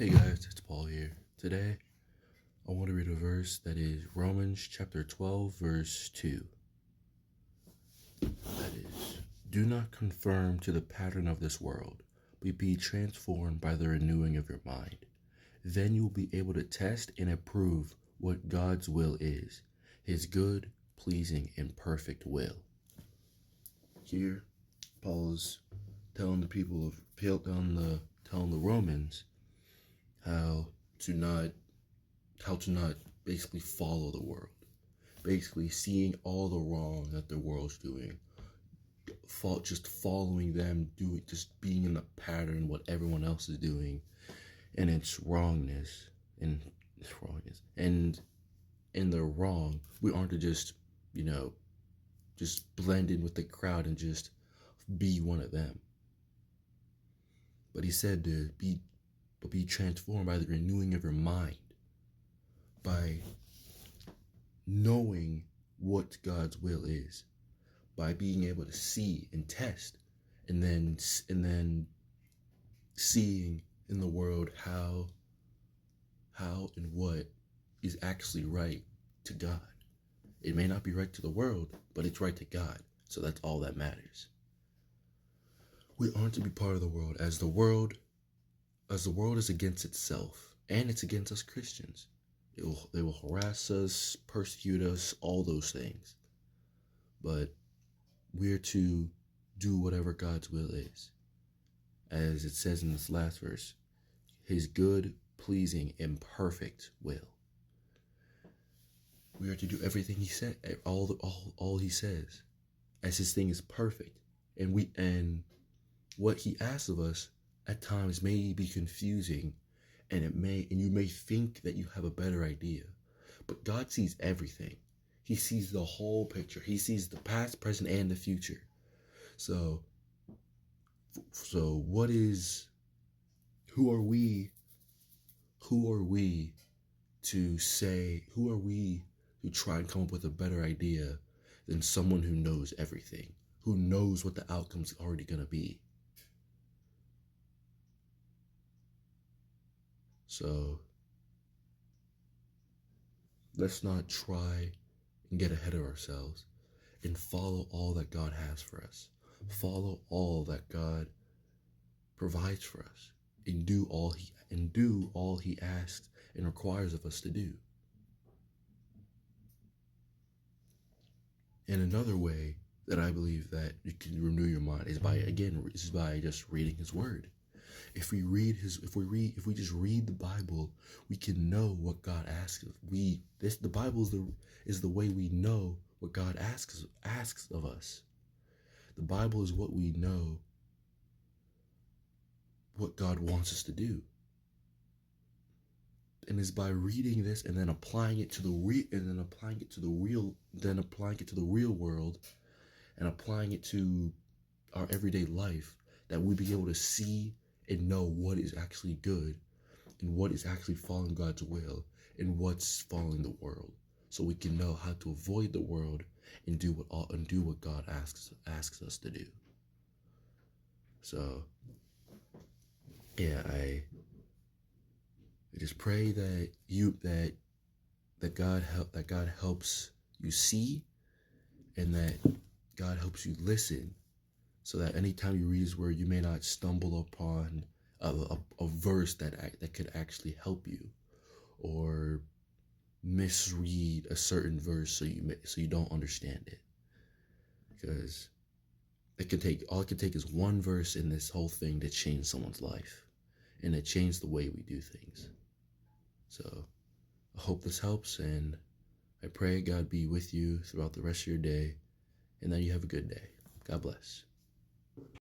Hey guys, it's Paul here. Today, I want to read a verse that is Romans chapter 12, verse 2. That is, do not conform to the pattern of this world, but be transformed by the renewing of your mind. Then you will be able to test and approve what God's will is, his good, pleasing, and perfect will. Here, Paul is telling the people of telling the Romans how to not basically follow the world. Basically seeing all the wrong that the world's doing. Just following them, just being in the pattern what everyone else is doing, and its wrongness. And in the wrong, we aren't to just blend in with the crowd and just be one of them. But he said to be transformed by the renewing of your mind, by knowing what God's will is, by being able to see and test, and then seeing in the world how and what is actually right to God. It may not be right to the world, but it's right to God. So that's all that matters. We aren't to be part of the world, as the world is against itself, and it's against us Christians. They will harass us, persecute us, all those things. But we're to do whatever God's will is. As it says in this last verse, his good, pleasing, and perfect will. We are to do everything he said, all he says, as his thing is perfect. And what he asks of us at times may be confusing, and you may think that you have a better idea. But God sees everything. He sees the whole picture. He sees the past, present, and the future. So who are we to try and come up with a better idea than someone who knows everything, who knows what the outcome's already going to be? So let's not try and get ahead of ourselves and follow all that God has for us. Follow all that God provides for us, and do all he asks and requires of us to do. And another way that I believe that you can renew your mind is by just reading his word. If we just read the Bible, we can know what God asks of. The Bible is the way we know what God asks of us. The Bible is what we know what God wants us to do. And it's by reading this and then applying it to the real world, and applying it to our everyday life, that we be able to see and know what is actually good, and what is actually following God's will, and what's following the world, so we can know how to avoid the world and do what God asks us to do. So yeah, I just pray that God helps you see, and that God helps you listen, so that anytime you read his word, you may not stumble upon a verse that could actually help you, or misread a certain verse so you don't understand it. Because all it could take is one verse in this whole thing to change someone's life, and to change the way we do things. So I hope this helps, and I pray God be with you throughout the rest of your day, and that you have a good day. God bless.